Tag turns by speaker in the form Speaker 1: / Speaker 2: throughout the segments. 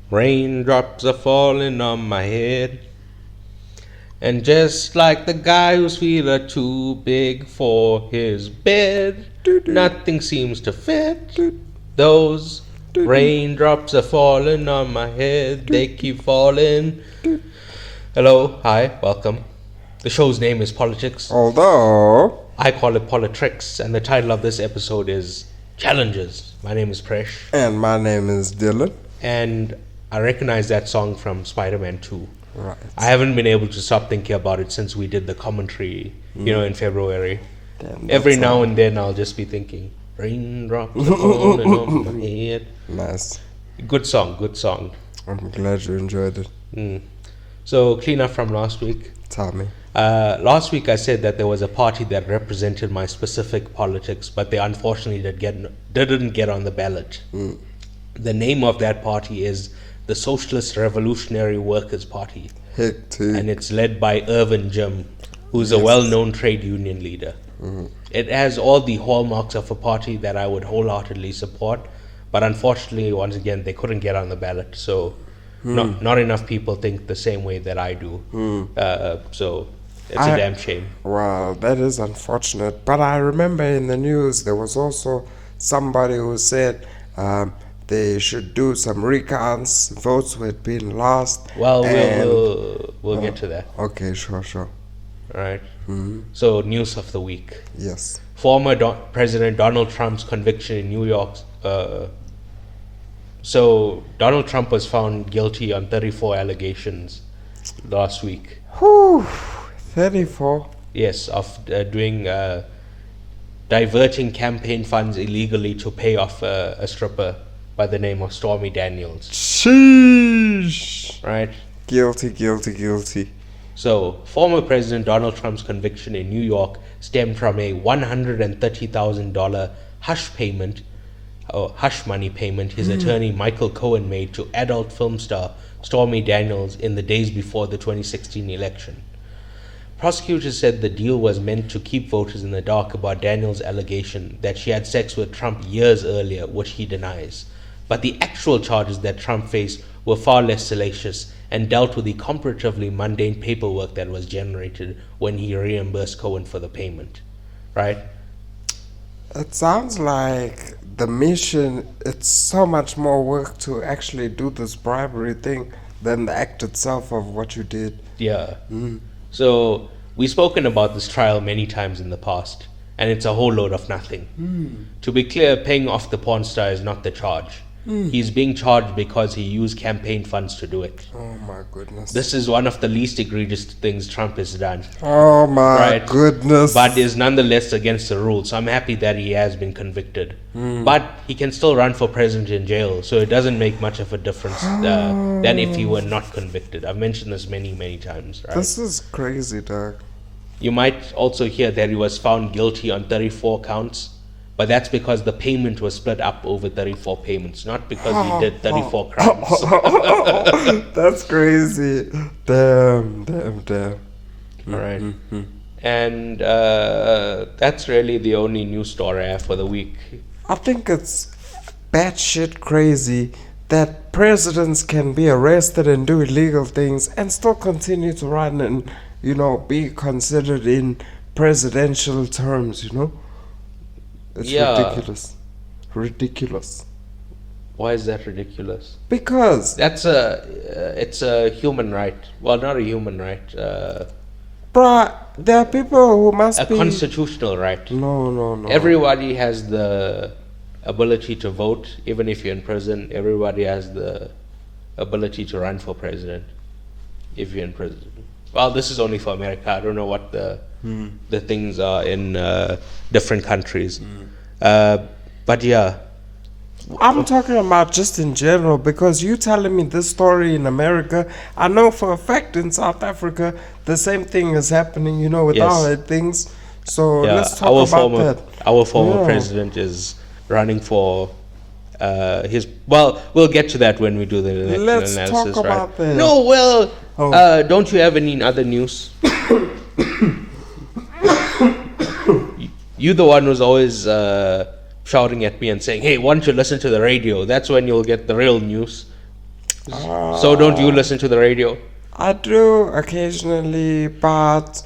Speaker 1: Raindrops are falling on my head. And just like the guy whose feet are too big for his bed, nothing seems to fit. Those raindrops are falling on my head, they keep falling. Hello, hi, welcome. The show's name is Politics.
Speaker 2: Although
Speaker 1: I call it Politricks, and the title of this episode is Challenges. My name is Presh.
Speaker 2: And my name is Dylan.
Speaker 1: And I recognize that song from Spider-Man 2.
Speaker 2: Right.
Speaker 1: I haven't been able to stop thinking about it since we did the commentary, in February.
Speaker 2: Damn,
Speaker 1: Every now and then I'll just be thinking, raindrops are falling on my head.
Speaker 2: Nice.
Speaker 1: Good song.
Speaker 2: I'm glad you enjoyed it.
Speaker 1: So, clean up from last week.
Speaker 2: Tell me.
Speaker 1: Last week I said that there was a party that represented my specific politics, but they unfortunately didn't get on the ballot. The name of that party is the Socialist Revolutionary Workers' Party.
Speaker 2: Hectic.
Speaker 1: And it's led by Irvin Jim, who's a well-known trade union leader. It has all the hallmarks of a party that I would wholeheartedly support, but unfortunately, once again, they couldn't get on the ballot, so not enough people think the same way that I do. So it's a damn shame.
Speaker 2: Well, that is unfortunate. But I remember in the news there was also somebody who said they should do some recounts. Votes had been lost.
Speaker 1: Well, we'll get to that.
Speaker 2: Okay, sure.
Speaker 1: All right. So, news of the week.
Speaker 2: Yes.
Speaker 1: Former President Donald Trump's conviction in New York. So, Donald Trump was found guilty on 34 allegations last week.
Speaker 2: Whew, 34.
Speaker 1: Yes, of diverting campaign funds illegally to pay off a stripper by the name of Stormy Daniels.
Speaker 2: Sheesh.
Speaker 1: Right?
Speaker 2: Guilty.
Speaker 1: So, former President Donald Trump's conviction in New York stemmed from a $130,000 hush money payment his attorney Michael Cohen made to adult film star Stormy Daniels in the days before the 2016 election. Prosecutors said the deal was meant to keep voters in the dark about Daniels' allegation that she had sex with Trump years earlier, which he denies. But the actual charges that Trump faced were far less salacious and dealt with the comparatively mundane paperwork that was generated when he reimbursed Cohen for the payment. Right?
Speaker 2: It sounds like the mission, it's so much more work to actually do this bribery thing than the act itself of what you did.
Speaker 1: Yeah. So, we've spoken about this trial many times in the past, and it's a whole load of nothing. To be clear, paying off the porn star is not the charge. He's being charged because he used campaign funds to do it.
Speaker 2: Oh my goodness.
Speaker 1: This is one of the least egregious things Trump has done.
Speaker 2: Oh my goodness.
Speaker 1: But is nonetheless against the rules. So I'm happy that he has been convicted. But he can still run for president in jail, so it doesn't make much of a difference than if he were not convicted. I've mentioned this many times. Right?
Speaker 2: This is crazy, dog.
Speaker 1: You might also hear that he was found guilty on 34 counts. But that's because the payment was split up over 34 payments, not because he did 34 crimes.
Speaker 2: That's crazy. Damn.
Speaker 1: All right. And that's really the only news story I have for the week.
Speaker 2: I think it's batshit crazy that presidents can be arrested and do illegal things and still continue to run and, be considered in presidential terms, It's ridiculous.
Speaker 1: Why is that ridiculous?
Speaker 2: Because
Speaker 1: it's a human right. Well, not a human right.
Speaker 2: bruh, there are people who must be
Speaker 1: a constitutional right.
Speaker 2: No.
Speaker 1: Everybody has the ability to vote, even if you're in prison. Everybody has the ability to run for president, if you're in prison. Well, this is only for America. I don't know what the things are in different countries. But yeah.
Speaker 2: I'm talking about just in general, because you telling me this story in America, I know for a fact in South Africa the same thing is happening, with our things. So let's talk about that.
Speaker 1: Our former president is running for we'll get to that when we do the election analysis.
Speaker 2: Let's talk about that.
Speaker 1: No, don't you have any other news? You're the one who's always shouting at me and saying, hey, why don't you listen to the radio? That's when you'll get the real news. So don't you listen to the radio?
Speaker 2: I do occasionally, but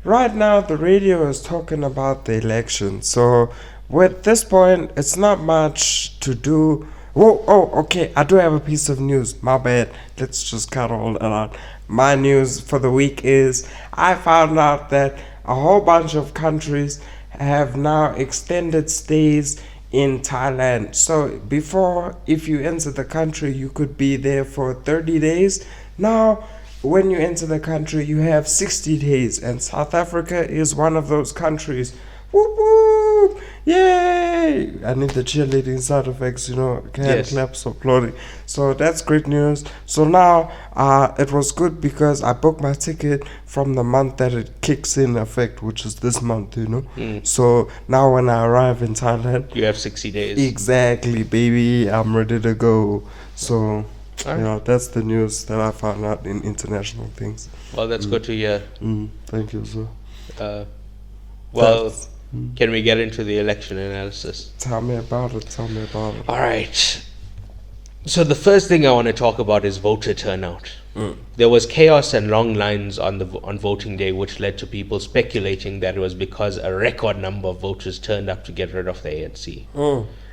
Speaker 2: right now the radio is talking about the election. So with this point, it's not much to do. Whoa, oh, okay. I do have a piece of news. My bad. Let's just cut all that out. My news for the week is I found out that a whole bunch of countries have now extended stays in Thailand. So before, if you enter the country, you could be there for 30 days. Now, when you enter the country, you have 60 days, and South Africa is one of those countries. Whoop whoop! Yay! I need the cheerleading sound effects, hand
Speaker 1: Yes.
Speaker 2: claps, applauding. So that's great news. So now, it was good because I booked my ticket from the month that it kicks in effect, which is this month, So now when I arrive in Thailand,
Speaker 1: You have 60 days.
Speaker 2: exactly, baby, I'm ready to go. So,
Speaker 1: Alright.
Speaker 2: that's the news that I found out in international things.
Speaker 1: Well, that's good to hear.
Speaker 2: Thank you, sir.
Speaker 1: Well,
Speaker 2: That's-
Speaker 1: can we get into the election analysis?
Speaker 2: Tell me about it.
Speaker 1: All right. So the first thing I want to talk about is voter turnout. There was chaos and long lines on voting day, which led to people speculating that it was because a record number of voters turned up to get rid of the ANC.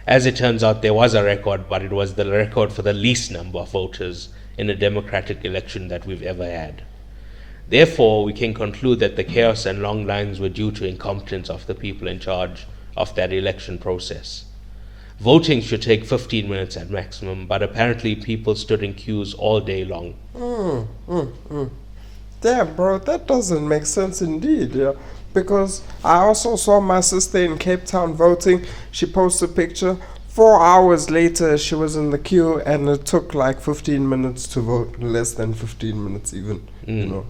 Speaker 1: As it turns out, there was a record, but it was the record for the least number of voters in a democratic election that we've ever had. Therefore, we can conclude that the chaos and long lines were due to incompetence of the people in charge of that election process. Voting should take 15 minutes at maximum, but apparently people stood in queues all day long.
Speaker 2: Damn, bro, that doesn't make sense indeed, yeah. Because I also saw my sister in Cape Town voting. She posted a picture. 4 hours later, she was in the queue, and it took like 15 minutes to vote. Less than 15 minutes, even.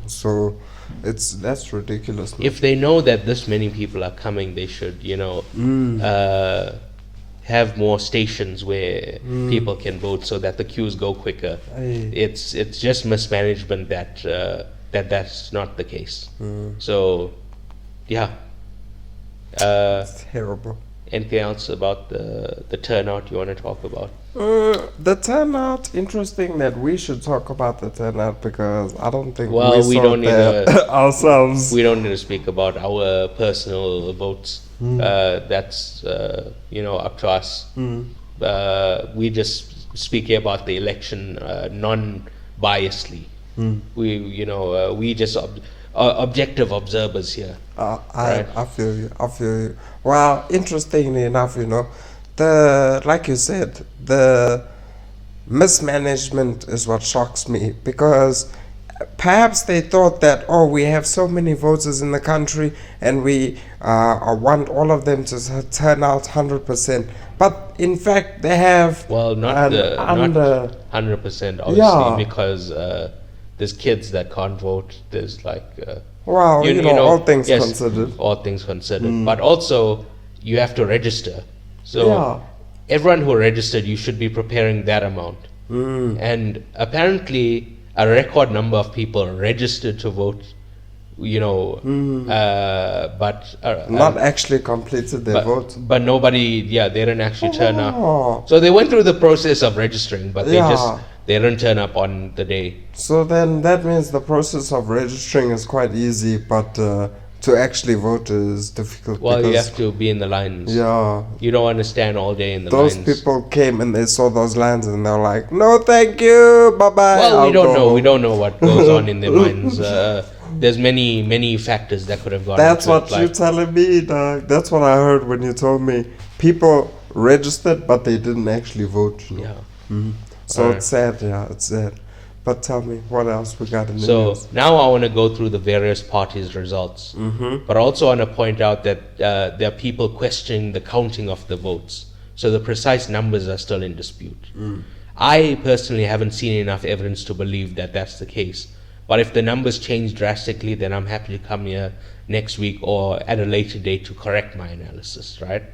Speaker 2: So that's ridiculous. Man.
Speaker 1: If they know that this many people are coming, they should, have more stations where people can vote so that the queues go quicker.
Speaker 2: Aye.
Speaker 1: It's just mismanagement that's not the case. So, yeah.
Speaker 2: It's terrible.
Speaker 1: Anything else about the turnout you want to talk about?
Speaker 2: The turnout, interesting that we should talk about the turnout because I don't think
Speaker 1: Well, we
Speaker 2: saw
Speaker 1: don't need
Speaker 2: that ourselves.
Speaker 1: We don't need to speak about our personal votes. That's up to us. We just speak here about the election non-biasly. We just objective observers here.
Speaker 2: I feel you. Well, interestingly enough, like you said, the mismanagement is what shocks me because perhaps they thought that, we have so many voters in the country and we want all of them to turn out 100%. But in fact, they have
Speaker 1: not 100%, obviously, because there's kids that can't vote. There's like
Speaker 2: all things considered.
Speaker 1: All things considered, but also you have to register. So everyone who registered, you should be preparing that amount. And apparently, a record number of people registered to vote. But
Speaker 2: not actually completed their vote.
Speaker 1: But nobody, they didn't actually turn up. So they went through the process of registering, but they didn't turn up on the day.
Speaker 2: So then that means the process of registering is quite easy, but to actually vote is difficult.
Speaker 1: Well, you have to be in the lines.
Speaker 2: Yeah.
Speaker 1: You don't want to stand all day in the lines.
Speaker 2: Those people came and they saw those lines and they're like, no, thank you, bye-bye.
Speaker 1: Well, we don't know. We don't know what goes on in their minds. There's many factors that could have gone
Speaker 2: That's
Speaker 1: into
Speaker 2: what you're telling me, dog. That's what I heard when you told me. People registered, but they didn't actually vote.
Speaker 1: Yeah.
Speaker 2: So it's sad, it's sad. But tell me, what else we got in the news?
Speaker 1: So now I want to go through the various parties' results. But I also want to point out that there are people questioning the counting of the votes. So the precise numbers are still in dispute. I personally haven't seen enough evidence to believe that that's the case. But if the numbers change drastically, then I'm happy to come here next week or at a later date to correct my analysis, right?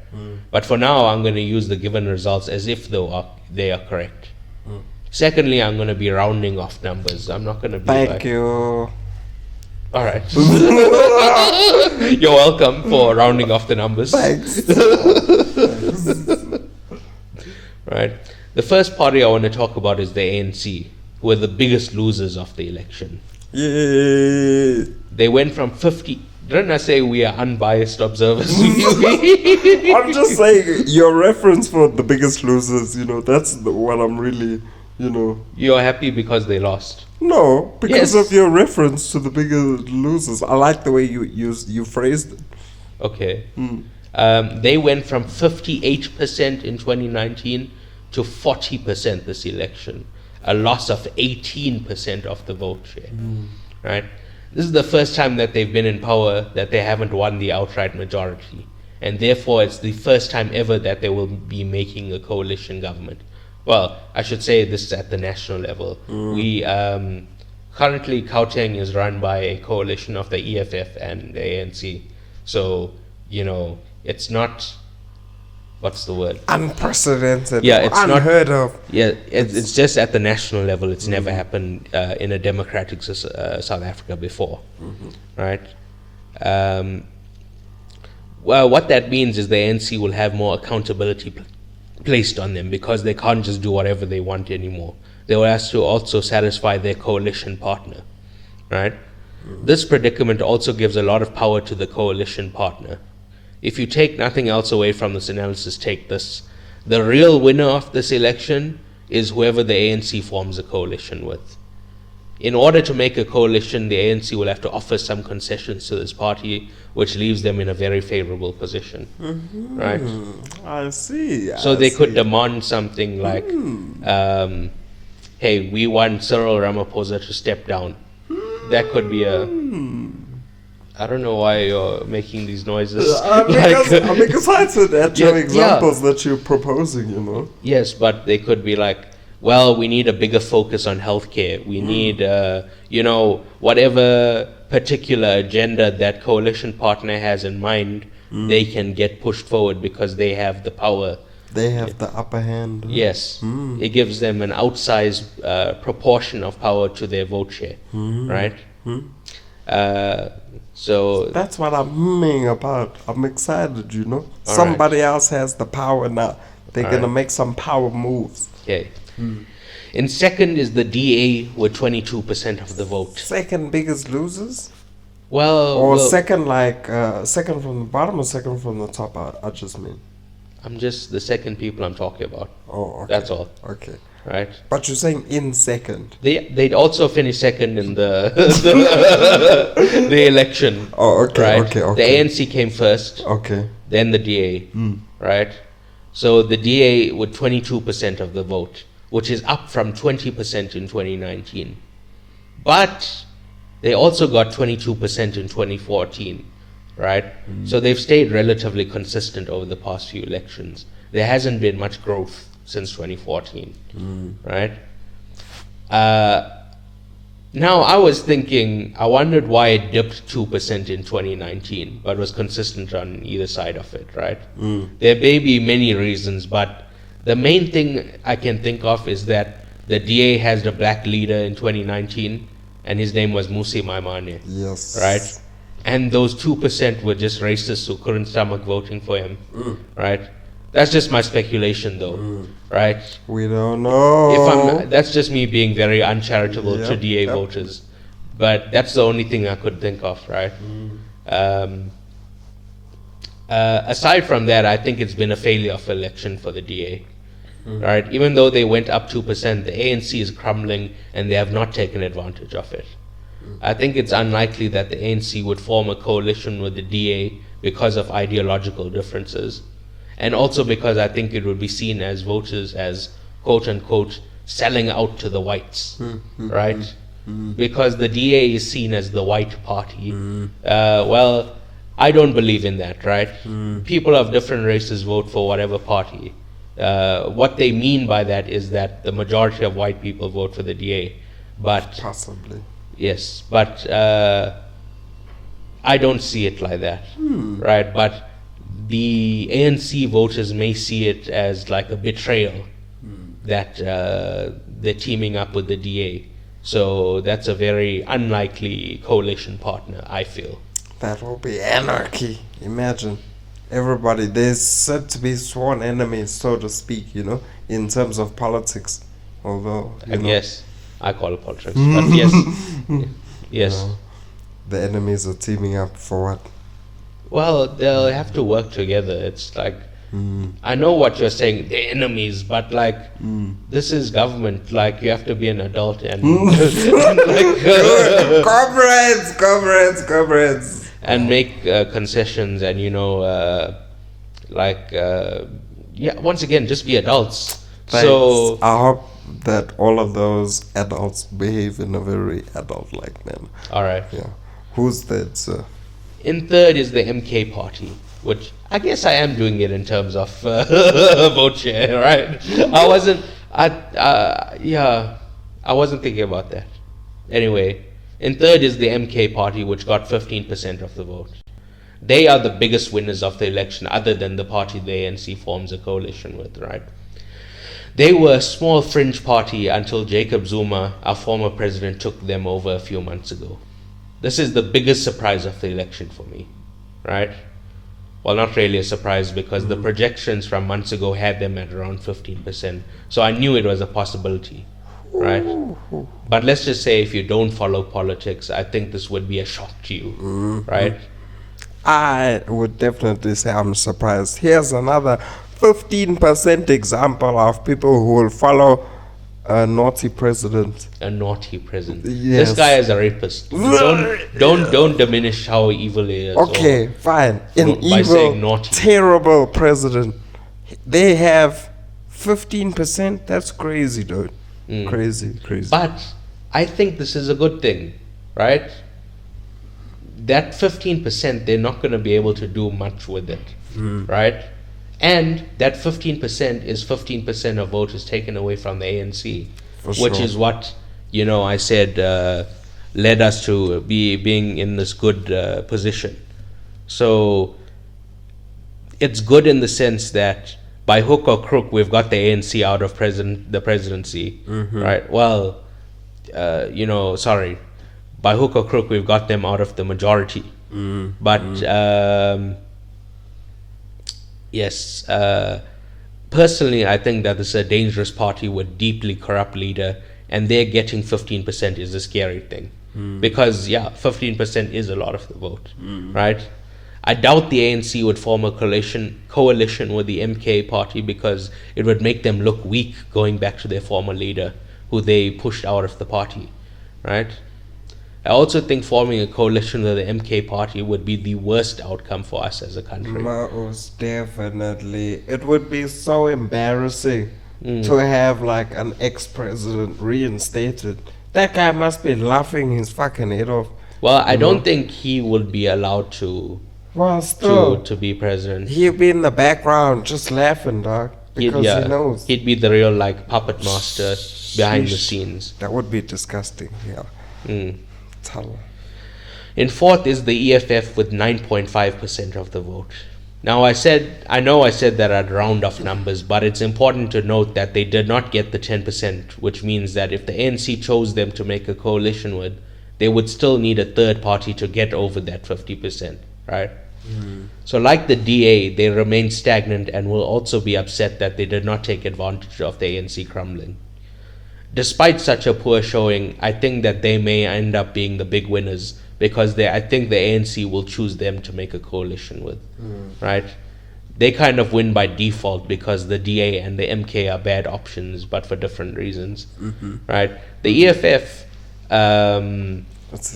Speaker 1: But for now, I'm going to use the given results as if they are correct. Secondly, I'm going to be rounding off numbers. I'm not going to be
Speaker 2: Thank you.
Speaker 1: All right. You're welcome for rounding off the numbers.
Speaker 2: Thanks.
Speaker 1: Right. The first party I want to talk about is the ANC, who were the biggest losers of the election.
Speaker 2: Yeah.
Speaker 1: They went from 50. Didn't I say we are unbiased observers?
Speaker 2: I'm just saying your reference for the biggest losers, that's what I'm really,
Speaker 1: You're happy because they lost.
Speaker 2: No, because
Speaker 1: Yes.
Speaker 2: of your reference to the biggest losers. I like the way you phrased it.
Speaker 1: Okay. They went from 58% in 2019 to 40% this election, a loss of 18% of the vote share. Right? This is the first time that they've been in power that they haven't won the outright majority. And therefore, it's the first time ever that they will be making a coalition government. Well, I should say this is at the national level. We currently Gauteng is run by a coalition of the EFF and the ANC. So, it's not, what's the word?
Speaker 2: Unprecedented.
Speaker 1: Yeah, it's not-
Speaker 2: unheard of.
Speaker 1: Yeah, it's just at the national level. It's never happened in a democratic South Africa before, right? Well, what that means is the ANC will have more accountability placed on them because they can't just do whatever they want anymore. They will have to also satisfy their coalition partner, right? This predicament also gives a lot of power to the coalition partner. If you take nothing else away from this analysis, take this. The real winner of this election is whoever the ANC forms a coalition with. In order to make a coalition, the ANC will have to offer some concessions to this party, which leaves them in a very favorable position, right?
Speaker 2: I see.
Speaker 1: So they could demand something like, hey, we want Cyril Ramaphosa to step down. That could be a... I don't know why you're making these noises.
Speaker 2: I'm excited at your
Speaker 1: Yeah,
Speaker 2: examples that you're proposing,
Speaker 1: Yes, but they could be like, well, we need a bigger focus on healthcare. We need, whatever particular agenda that coalition partner has in mind, they can get pushed forward because they have the power.
Speaker 2: They have the upper hand.
Speaker 1: Yes, it gives them an outsized proportion of power to their vote share, right? So
Speaker 2: That's what I'm humming about. I'm excited, Somebody else has the power now. They're going to make some power moves.
Speaker 1: okay. In second is the DA with 22% of the vote.
Speaker 2: Second biggest losers?
Speaker 1: Well,
Speaker 2: Or second, second from the bottom or second from the top? I just mean.
Speaker 1: I'm just the second people I'm talking about.
Speaker 2: Oh, okay.
Speaker 1: That's all,
Speaker 2: Okay.
Speaker 1: right?
Speaker 2: But you're saying in second.
Speaker 1: They'd also finished second in the the election.
Speaker 2: Oh, okay,
Speaker 1: right?
Speaker 2: okay.
Speaker 1: The ANC came first,
Speaker 2: Okay.
Speaker 1: then the DA, right? So the DA with 22% of the vote, which is up from 20% in 2019. But they also got 22% in 2014, right? So they've stayed relatively consistent over the past few elections. There hasn't been much growth since 2014, right? Now, I was thinking, I wondered why it dipped 2% in 2019, but was consistent on either side of it, right? There may be many reasons, but the main thing I can think of is that the DA has the black leader in 2019, and his name was Musi Maimane,
Speaker 2: Yes.
Speaker 1: right? And those 2% were just racists who couldn't stomach voting for him, right? That's just my speculation, though, right?
Speaker 2: We don't know.
Speaker 1: That's just me being very uncharitable to
Speaker 2: Yep,
Speaker 1: DA
Speaker 2: yep.
Speaker 1: voters, but that's the only thing I could think of, right? Aside from that, I think it's been a failure of election for the DA, right? Even though they went up 2%, the ANC is crumbling, and they have not taken advantage of it. I think it's unlikely that the ANC would form a coalition with the DA because of ideological differences, and also because I think it would be seen as voters as quote unquote selling out to the whites, right? Because the DA is seen as the white party. Well, I don't believe in that, right? People of different races vote for whatever party. What they mean by that is that the majority of white people vote for the DA, but
Speaker 2: Possibly.
Speaker 1: yes, but I don't see it like that, right? But the ANC voters may see it as like a betrayal that they're teaming up with the DA. So that's a very unlikely coalition partner, I feel.
Speaker 2: That will be anarchy. Imagine. Everybody, there's said to be sworn enemies, so to speak, in terms of politics. Although,
Speaker 1: I guess I call it politics, but yes, yes.
Speaker 2: The enemies are teaming up for what?
Speaker 1: Well, they'll have to work together. It's like, I know what you're saying, they're enemies, but like, this is government. Like, you have to be an adult and,
Speaker 2: comrades,
Speaker 1: and make concessions, and once again, just be adults.
Speaker 2: Thanks.
Speaker 1: So
Speaker 2: I hope that all of those adults behave in a very adult-like manner.
Speaker 1: all right.
Speaker 2: Yeah. Who's that, sir?
Speaker 1: In third is the MK party, which I guess I am doing it in terms of vote share, right? I wasn't thinking about that. Anyway, in third is the MK party, which got 15% of the vote. They are the biggest winners of the election, other than the party the ANC forms a coalition with, right? They were a small fringe party until Jacob Zuma, our former president, took them over a few months ago. This is the biggest surprise of the election for me, right? Well, not really a surprise, because the projections from months ago had them at around 15%. So I knew it was a possibility, right? But let's just say, if you don't follow politics, I think this would be a shock to you, right?
Speaker 2: I would definitely say I'm surprised. Here's another 15% example of people who will follow a naughty president.
Speaker 1: A naughty president.
Speaker 2: Yes.
Speaker 1: This guy is a rapist. Don't diminish how evil he is.
Speaker 2: Okay, fine. An
Speaker 1: by saying
Speaker 2: evil,
Speaker 1: naughty.
Speaker 2: terrible president. They have 15%. That's crazy, dude. Crazy.
Speaker 1: But I think this is a good thing, right? That 15%, they're not going to be able to do much with it, right? And that 15% is 15% of voters taken away from the ANC, which is what, I said led us to being in this good position. So it's good in the sense that by hook or crook, we've got the ANC out of the presidency, right? Well, sorry. By hook or crook, we've got them out of the majority. But yes, personally, I think that this is a dangerous party with deeply corrupt leader, and they're getting 15% is a scary thing. Because, 15% is a lot of the vote, right? I doubt the ANC would form a coalition with the MK party, because it would make them look weak going back to their former leader, who they pushed out of the party, right? I also think forming a coalition with the MK party would be the worst outcome for us as a country.
Speaker 2: Most definitely. It would be so embarrassing to have like an ex-president reinstated. That guy must be laughing his fucking head off.
Speaker 1: Well, I don't think he would be allowed to be president.
Speaker 2: He'd be in the background just laughing, dog. Because he knows.
Speaker 1: He'd be the real puppet master behind the scenes.
Speaker 2: That would be disgusting, yeah.
Speaker 1: In fourth is the EFF with 9.5% of the vote. Now I know I said that I'd round off numbers, but it's important to note that they did not get the 10%, which means that if the ANC chose them to make a coalition with, they would still need a third party to get over that 50%, right? So like the DA, they remain stagnant and will also be upset that they did not take advantage of the ANC crumbling. Despite such a poor showing, I think that they may end up being the big winners, because I think the ANC will choose them to make a coalition with, right? They kind of win by default because the DA and the MK are bad options, but for different reasons, right? The EFF,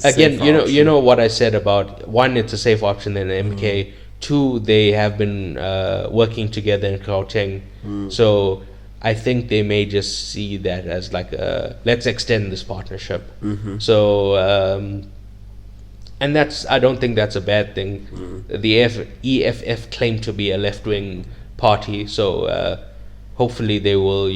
Speaker 1: again, you know what I said about, one, it's a safe option than the MK. Two, they have been working together in Gauteng, so I think they may just see that as like let's extend this partnership. So and I don't think that's a bad thing. The EFF claim to be a left-wing party, so hopefully they will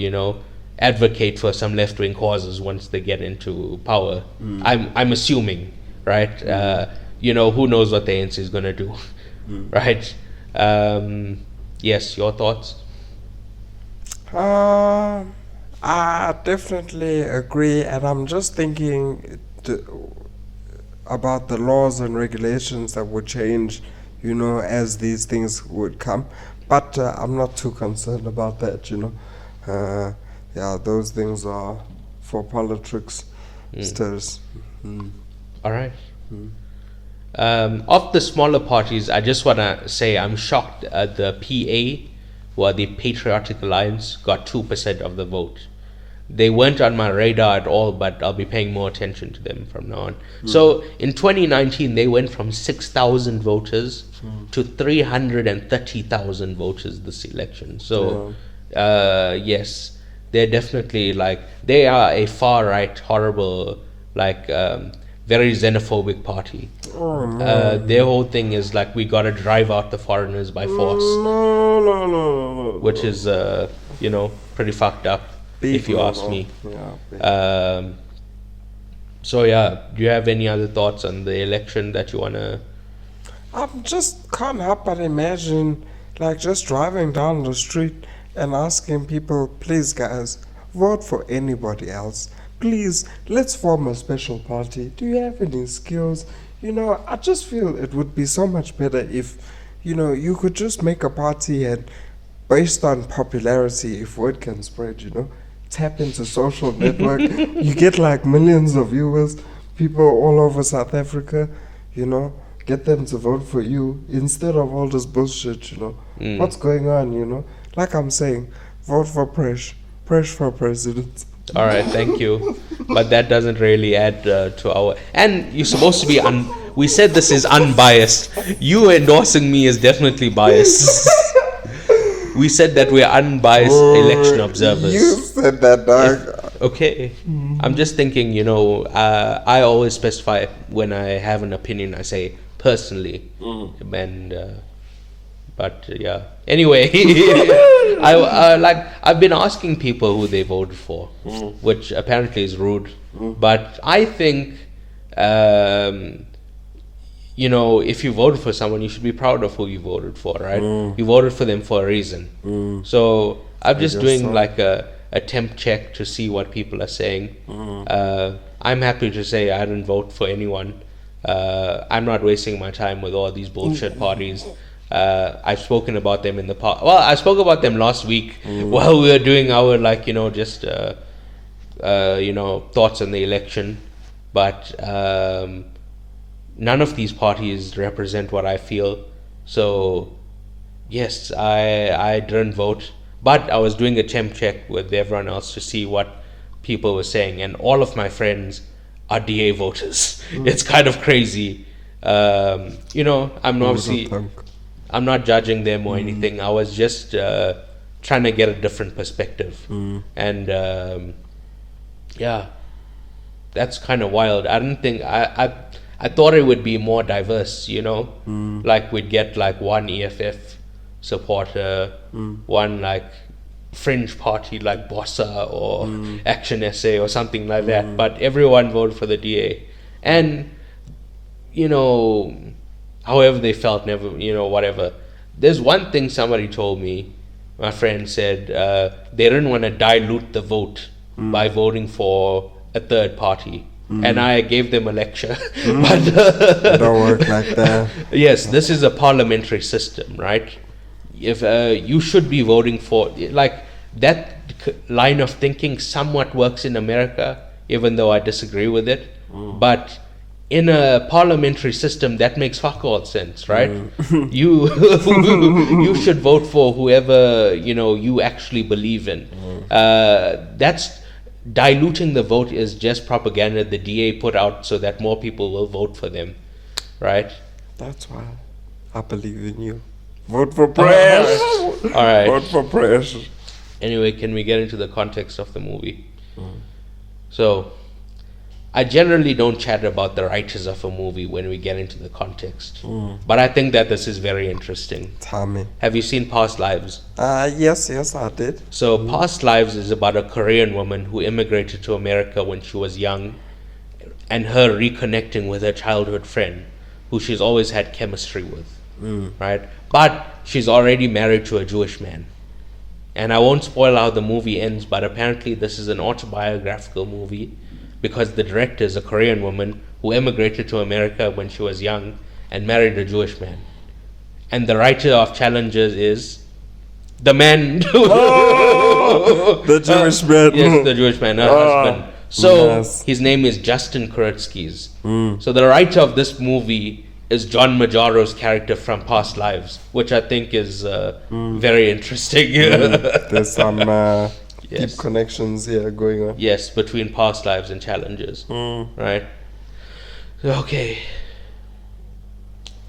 Speaker 1: advocate for some left-wing causes once they get into power. I'm assuming, right? Who knows what the ANC is going to do, right? Yes, your thoughts?
Speaker 2: I definitely agree, and I'm just thinking about the laws and regulations that would change, as these things would come. But I'm not too concerned about that, Yeah, those things are for politics. Stirs.
Speaker 1: All right. Of the smaller parties, I just want to say I'm shocked the PA, or the Patriotic Alliance, got 2% of the vote. They weren't on my radar at all, but I'll be paying more attention to them from now on. So in 2019, they went from 6,000 voters to 330,000 voters this election. So, yes, they're definitely they are a far right, horrible, very xenophobic party. Their whole thing is we gotta drive out the foreigners by force,
Speaker 2: No.
Speaker 1: which is, pretty fucked up. If you ask me.
Speaker 2: Yeah.
Speaker 1: So yeah, do you have any other thoughts on the election that you wanna?
Speaker 2: I just can't help but imagine, just driving down the street and asking people, please guys, vote for anybody else. Please, let's form a special party. Do you have any skills? I just feel it would be so much better if, you could just make a party and based on popularity, if word can spread, tap into social network. You get millions of viewers, people all over South Africa, get them to vote for you instead of all this bullshit, What's going on, Like I'm saying, vote for Presh for president.
Speaker 1: All right, thank you, but that doesn't really add to our. And you're supposed to be we said this is unbiased. You endorsing me is definitely biased. We said that we're unbiased election observers.
Speaker 2: You said that, dog.
Speaker 1: Okay. I'm just thinking, I always specify when I have an opinion, I say personally. And, but yeah. Anyway, I've been asking people who they voted for, which apparently is rude. But I think, if you voted for someone, you should be proud of who you voted for, right? You voted for them for a reason. So I'm just doing a temp check to see what people are saying. I'm happy to say I didn't vote for anyone. I'm not wasting my time with all these bullshit parties. I've spoken about them in the past. Well, I spoke about them last week while we were doing our thoughts on the election. But none of these parties represent what I feel. So, yes, I didn't vote. But I was doing a temp check with everyone else to see what people were saying. And all of my friends are DA voters. It's kind of crazy. I'm not judging them or anything. I was just trying to get a different perspective. And, yeah, that's kind of wild. I didn't think... I thought it would be more diverse, we'd get one EFF supporter, one fringe party like Bossa or Action SA or something like that. But everyone voted for the DA. And, however they felt, never, whatever. There's one thing somebody told me, my friend said, they didn't want to dilute the vote by voting for a third party. And I gave them a lecture. But
Speaker 2: it don't work like that.
Speaker 1: Yes, this is a parliamentary system, right? If you should be voting for that line of thinking somewhat works in America, even though I disagree with it. But in a parliamentary system, that makes fuck all sense, right? You should vote for whoever you actually believe in. That's diluting the vote is just propaganda the DA put out so that more people will vote for them, right?
Speaker 2: That's why I believe in you. Vote for Presh.
Speaker 1: All right.
Speaker 2: Vote for Presh.
Speaker 1: Anyway, can we get into the context of the movie? So, I generally don't chat about the writers of a movie when we get into the context. But I think that this is very interesting.
Speaker 2: Tell me.
Speaker 1: Have you seen Past Lives?
Speaker 2: Yes, I did.
Speaker 1: So Past Lives is about a Korean woman who immigrated to America when she was young and her reconnecting with her childhood friend who she's always had chemistry with, right? But she's already married to a Jewish man. And I won't spoil how the movie ends, but apparently this is an autobiographical movie because the director is a Korean woman who immigrated to America when she was young and married a Jewish man. And the writer of Challengers is the man.
Speaker 2: The Jewish man.
Speaker 1: Yes, the Jewish man, her husband. So
Speaker 2: Yes.
Speaker 1: his name is Justin Kurtzkis. So the writer of this movie is John Majaro's character from Past Lives, which I think is very interesting.
Speaker 2: There's some
Speaker 1: Yes.
Speaker 2: deep connections here going on.
Speaker 1: Yes, between Past Lives and Challenges. Right? Okay.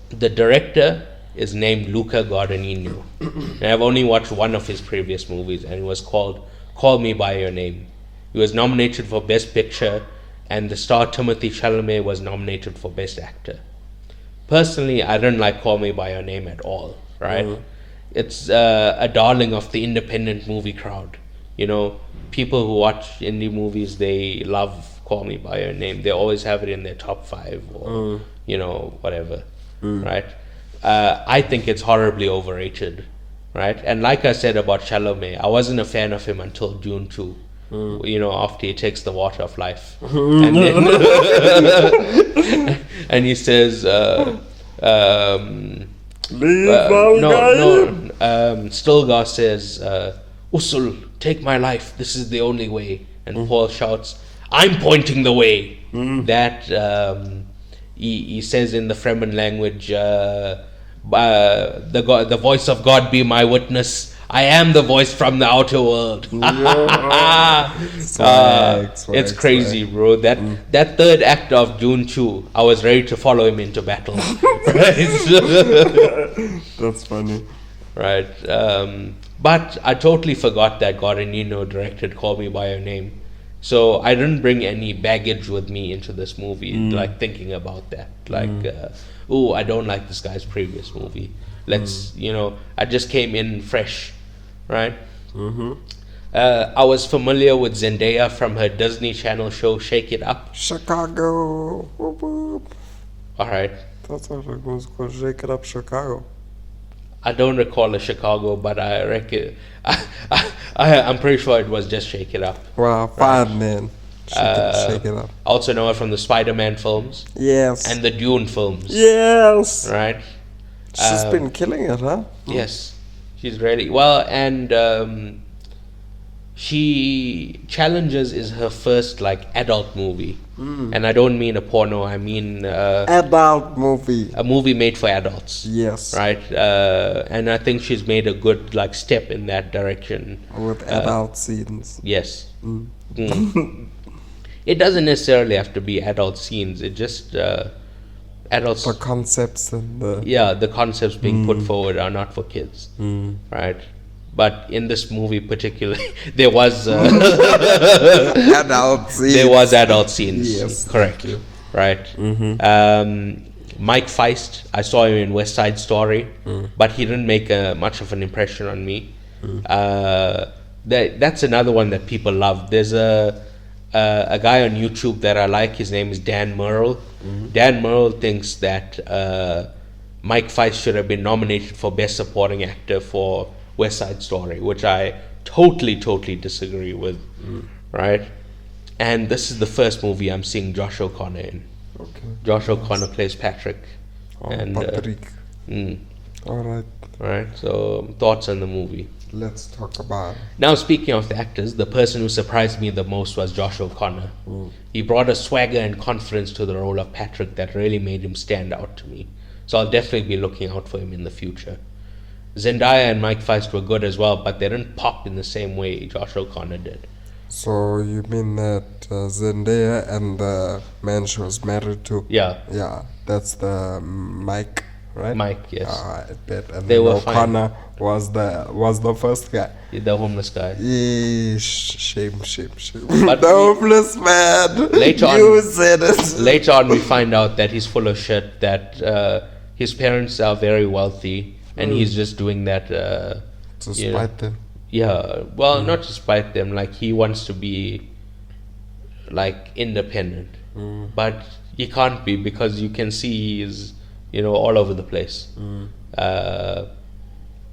Speaker 1: The director is named Luca Guadagnino. And I've only watched one of his previous movies, and it was called Call Me By Your Name. He was nominated for Best Picture, and the star Timothée Chalamet was nominated for Best Actor. Personally, I didn't like Call Me By Your Name at all, right? It's a darling of the independent movie crowd. You know, people who watch indie movies, they love Call Me By Your Name. They always have it in their top 5 or, you know, whatever, right? I think it's horribly overrated, right? And like I said about Chalamet, I wasn't a fan of him until Dune 2. You know, after he takes the water of life, and then and he says, Stilgar says, Usul, take my life. This is the only way. And Paul shouts, I'm pointing the way. That he says in the Fremen language, the voice of God be my witness. I am the voice from the outer world. It's crazy, bro. That third act of Dune 2, I was ready to follow him into battle.
Speaker 2: That's funny.
Speaker 1: Right. But I totally forgot that Guadagnino directed Call Me By Your Name. So I didn't bring any baggage with me into this movie, like thinking about that. Like, I don't like this guy's previous movie. Let's, you know, I just came in fresh, right? I was familiar with Zendaya from her Disney Channel show Shake It Up.
Speaker 2: Chicago. Whoop, whoop.
Speaker 1: All right.
Speaker 2: That's what it was called. Shake It Up Chicago.
Speaker 1: I don't recall a Chicago, but I reckon I'm pretty sure it was just Shake It Up.
Speaker 2: Wow, fine, man. Shake it up.
Speaker 1: Also know her from the Spider-Man films.
Speaker 2: Yes.
Speaker 1: And the Dune films.
Speaker 2: Yes.
Speaker 1: Right?
Speaker 2: She's been killing it, huh?
Speaker 1: Yes. She's really... Well, and Challenges is her first, like, adult movie. And I don't mean a porno, I mean...
Speaker 2: adult movie.
Speaker 1: A movie made for adults.
Speaker 2: Yes.
Speaker 1: Right? And I think she's made a good, like, step in that direction.
Speaker 2: With adult scenes.
Speaker 1: Yes. It doesn't necessarily have to be adult scenes. It just... adults...
Speaker 2: The concepts and the...
Speaker 1: Yeah, the concepts being put forward are not for kids. Right? But in this movie particularly, there was...
Speaker 2: adult scenes.
Speaker 1: There was adult scenes.
Speaker 2: Yes.
Speaker 1: Correct. Right? Mike Feist, I saw him in West Side Story, but he didn't make much of an impression on me. That's another one that people love. There's a guy on YouTube that I like. His name is Dan Merle. Dan Merle thinks that Mike Feist should have been nominated for Best Supporting Actor for West Side Story, which I totally disagree with. Right? And this is the first movie I'm seeing Josh O'Connor in.
Speaker 2: Okay.
Speaker 1: Josh O'Connor plays Patrick. And
Speaker 2: Patrick. Alright.
Speaker 1: Right, so thoughts on the movie.
Speaker 2: Let's talk about it.
Speaker 1: Now, speaking of the actors, the person who surprised me the most was Josh O'Connor. He brought a swagger and confidence to the role of Patrick that really made him stand out to me. So I'll definitely be looking out for him in the future. Zendaya and Mike Feist were good as well, but they didn't pop in the same way Josh O'Connor did.
Speaker 2: So you mean that Zendaya and the man she was married to?
Speaker 1: Yeah.
Speaker 2: Yeah, that's the Mike, right?
Speaker 1: Mike, yes.
Speaker 2: I bet. And
Speaker 1: They were
Speaker 2: O'Connor was the first guy.
Speaker 1: The homeless guy.
Speaker 2: Shame.
Speaker 1: But
Speaker 2: the homeless man.
Speaker 1: Later on,
Speaker 2: you said it.
Speaker 1: Later on, we find out that he's full of shit. That his parents are very wealthy, and he's just doing that
Speaker 2: to spite them.
Speaker 1: Yeah, well, not to spite them. Like, he wants to be like independent, but he can't be because you can see he's all over the place.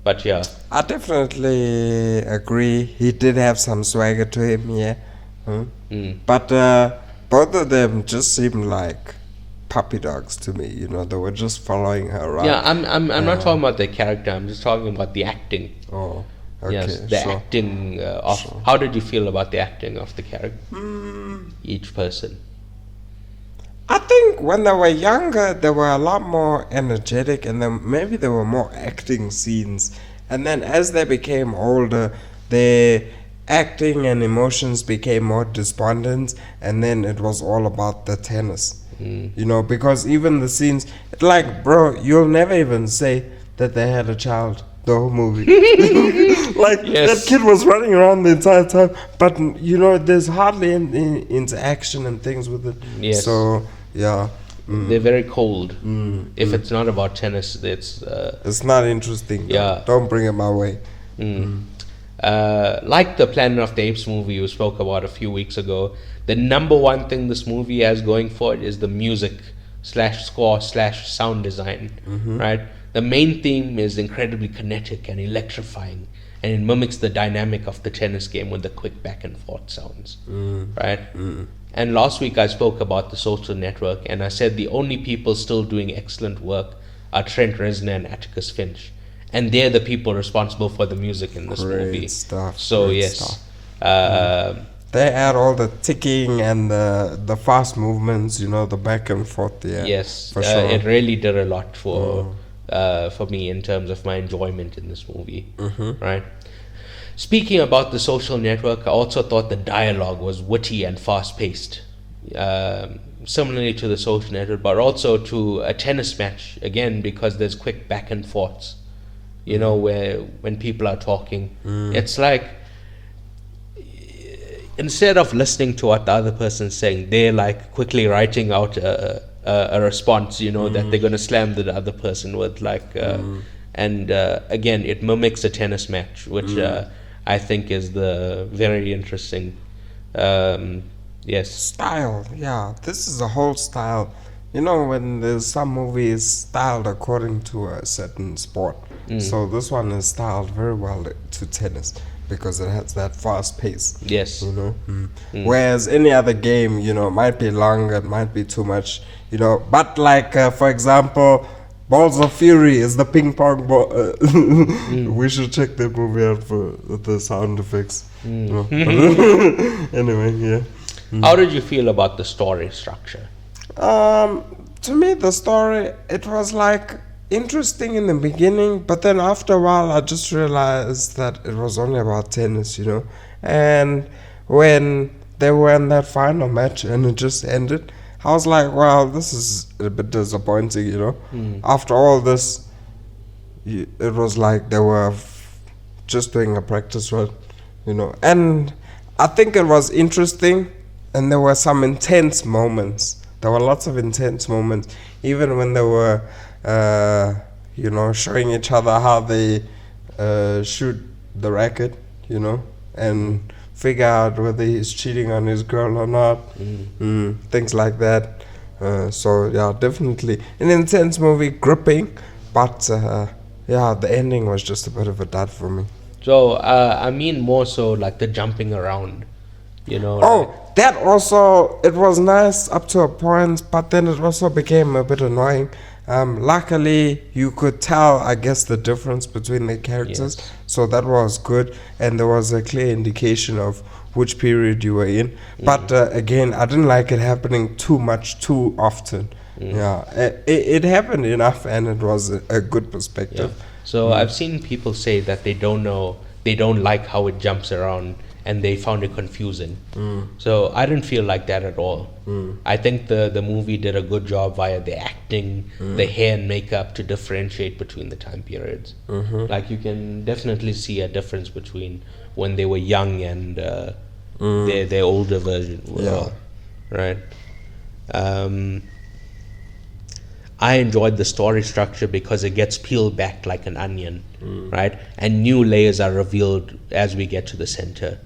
Speaker 1: But yeah,
Speaker 2: I definitely agree. He did have some swagger to him, yeah. But both of them just seemed like puppy dogs to me. They were just following her around.
Speaker 1: Yeah, I'm not talking about the character. I'm just talking about the acting.
Speaker 2: Oh.
Speaker 1: Yes,
Speaker 2: Okay,
Speaker 1: the
Speaker 2: sure.
Speaker 1: acting of
Speaker 2: Sure.
Speaker 1: how did you feel about the acting of the character? Each person.
Speaker 2: I think when they were younger, they were a lot more energetic, and then maybe there were more acting scenes. And then as they became older, their acting and emotions became more despondent, and then it was all about the tennis. You know, because even the scenes, like, bro, you'll never even say that they had a child the whole movie. Like, that
Speaker 1: Yes.
Speaker 2: kid was running around the entire time, but, you know, there's hardly any interaction and things with it.
Speaker 1: Yes.
Speaker 2: So, yeah.
Speaker 1: They're very cold. If it's not about tennis, it's
Speaker 2: It's not interesting. Though.
Speaker 1: Yeah.
Speaker 2: Don't bring it my way.
Speaker 1: like the Planet of the Apes movie you spoke about a few weeks ago. The number one thing this movie has going for it is the music slash score slash sound design. Right. The main theme is incredibly kinetic and electrifying, and it mimics the dynamic of the tennis game with the quick back and forth sounds. Right. And last week I spoke about The Social Network, and I said the only people still doing excellent work are Trent Reznor and Atticus Finch, and they're the people responsible for the music in this movie.
Speaker 2: Great stuff.
Speaker 1: So
Speaker 2: great
Speaker 1: yes,
Speaker 2: stuff. They add all the ticking and the fast movements, you know, the back and forth. Yeah.
Speaker 1: yes,
Speaker 2: For sure.
Speaker 1: it really did a lot for me in terms of my enjoyment in this movie. Right. Speaking about The Social Network, I also thought the dialogue was witty and fast-paced, similarly to The Social Network, but also to a tennis match, again, because there's quick back and forths, you know, where when people are talking, it's like, instead of listening to what the other person's saying, they're like quickly writing out a response, you know, that they're going to slam the other person with, like, and again, it mimics a tennis match, which I think is the very interesting, yes.
Speaker 2: Style, yeah. This is a whole style. You know, when there's some movies styled according to a certain sport. So this one is styled very well to tennis because it has that fast pace.
Speaker 1: Yes.
Speaker 2: You know, whereas any other game, you know, might be long, it might be too much, you know. But like, for example, Balls of Fury is the ping pong ball. We should check that movie out for the sound effects. You know. Anyway, yeah.
Speaker 1: How did you feel about the story structure?
Speaker 2: To me, the story, it was like interesting in the beginning, but then after a while, I just realized that it was only about tennis, you know. And when they were in that final match and it just ended, I was like, wow, this is a bit disappointing, you know. After all this, it was like they were just doing a practice run, you know. And I think it was interesting, and there were some intense moments. There were lots of intense moments, even when they were, you know, showing each other how they shoot the racket, you know, and figure out whether he's cheating on his girl or not, things like that. So yeah, definitely an intense movie, gripping, but yeah, the ending was just a bit of a dud for me.
Speaker 1: So, I mean more so like the jumping around, you know.
Speaker 2: Oh, that also, it was nice up to a point, but then it also became a bit annoying. Luckily, you could tell, I guess, the difference between the characters,
Speaker 1: Yes.
Speaker 2: so that was good, and there was a clear indication of which period you were in. But again, I didn't like it happening too much, too often. Yeah, it happened enough, and it was a good perspective.
Speaker 1: Yeah. So I've seen people say that they don't like how it jumps around, and they found it confusing. So I didn't feel like that at all. I think the movie did a good job via the acting, the hair and makeup to differentiate between the time periods. Like you can definitely see a difference between when they were young and their older version.
Speaker 2: Yeah.
Speaker 1: Right. I enjoyed the story structure because it gets peeled back like an onion, right? And new layers are revealed as we get to the center.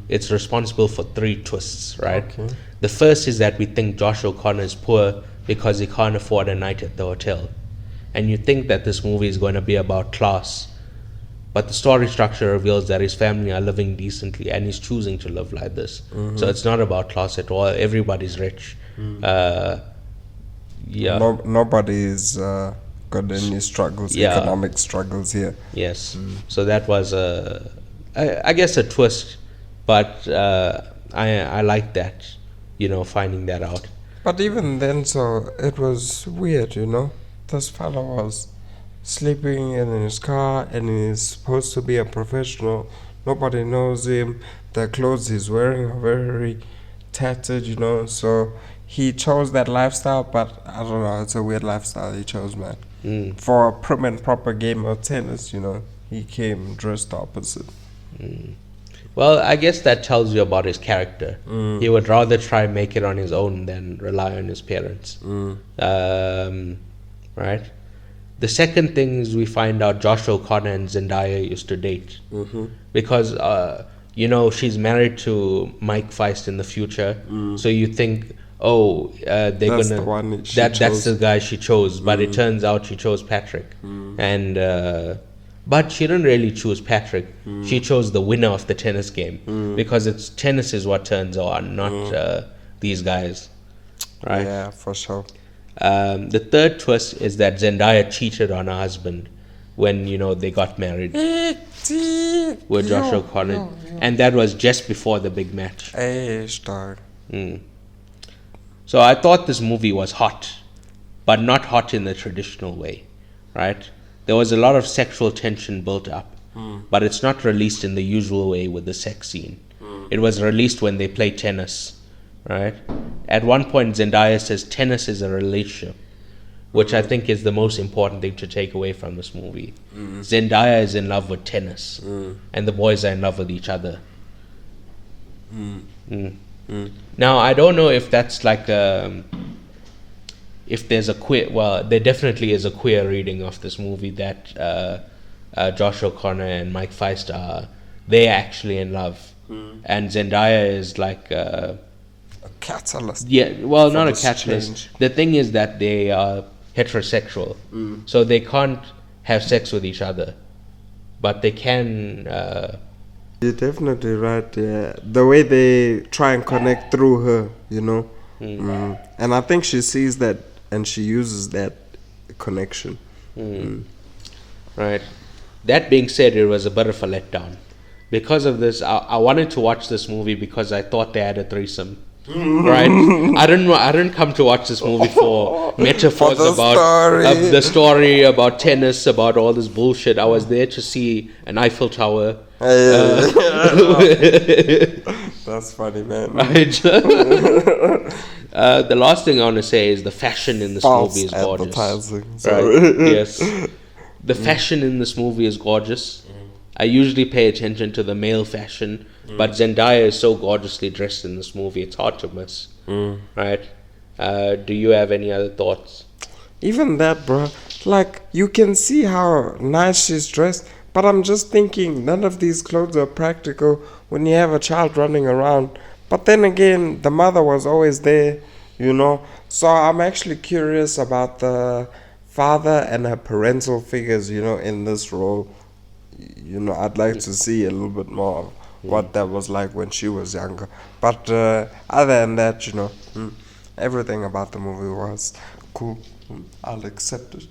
Speaker 1: It's responsible for 3 twists, right?
Speaker 2: Okay.
Speaker 1: The first is that we think Josh O'Connor is poor because he can't afford a night at the hotel. And you think that this movie is going to be about class, but the story structure reveals that his family are living decently and he's choosing to live like this. So it's not about class at all. Everybody's rich. Yeah.
Speaker 2: Nobody is got any struggles,
Speaker 1: Yeah.
Speaker 2: economic struggles here.
Speaker 1: Yes. So that was I guess a twist, but I like that, finding that out.
Speaker 2: But even then, so it was weird, This fellow was sleeping in his car and he's supposed to be a professional. Nobody knows him. The clothes he's wearing are very tattered, So he chose that lifestyle, but I don't know, it's a weird lifestyle he chose, man. For a prim and proper game of tennis, he came dressed opposite.
Speaker 1: Well, I guess that tells you about his character. He would rather try and make it on his own than rely on his parents. Right? The second thing is we find out Josh O'Connor and Zendaya used to date. Because, she's married to Mike Feist in the future. So you think, they're
Speaker 2: That's
Speaker 1: gonna...
Speaker 2: the one she
Speaker 1: that's
Speaker 2: chose.
Speaker 1: the guy she chose. But it turns out she chose Patrick. And... but she didn't really choose Patrick. She chose the winner of the tennis game because tennis is what turns her on, not these guys, right?
Speaker 2: Yeah, for sure.
Speaker 1: The third twist is that Zendaya cheated on her husband when they got married with Josh O'Connor, and that was just before the big match.
Speaker 2: Hey, star.
Speaker 1: So I thought this movie was hot, but not hot in the traditional way, right? There was a lot of sexual tension built up, but it's not released in the usual way with the sex scene. It was released when they play tennis, right? At one point, Zendaya says tennis is a relationship, which I think is the most important thing to take away from this movie. Zendaya is in love with tennis, and the boys are in love with each other. Now, I don't know if that's like if there's a queer, well, there definitely is a queer reading of this movie that Josh O'Connor and Mike Feist they're actually in love, and Zendaya is like
Speaker 2: A catalyst.
Speaker 1: well,
Speaker 2: for
Speaker 1: not a
Speaker 2: this
Speaker 1: catalyst.
Speaker 2: change.
Speaker 1: The thing is that they are heterosexual, so they can't have sex with each other, but they can.
Speaker 2: You're definitely right, yeah. The way they try and connect through her, And I think she sees that and she uses that connection.
Speaker 1: Right. That being said, it was a bit of a letdown. Because of this, I wanted to watch this movie because I thought they had a threesome. Right? I didn't come to watch this movie for metaphors
Speaker 2: For the
Speaker 1: about
Speaker 2: story.
Speaker 1: the story, about tennis, about all this bullshit. I was there to see an Eiffel Tower.
Speaker 2: That's funny, man.
Speaker 1: Right? The last thing I want to say is the fashion in this
Speaker 2: False
Speaker 1: movie is gorgeous.
Speaker 2: advertising.
Speaker 1: Right? Yes. The fashion in this movie is gorgeous. I usually pay attention to the male fashion, but Zendaya is so gorgeously dressed in this movie, it's hard to miss. Right? Do you have any other thoughts?
Speaker 2: Even that, bro. Like, you can see how nice she's dressed, but I'm just thinking none of these clothes are practical when you have a child running around. But then again, the mother was always there, So I'm actually curious about the father and her parental figures, in this role. I'd like to see a little bit more of what that was like when she was younger. But other than that, everything about the movie was cool. I'll accept it.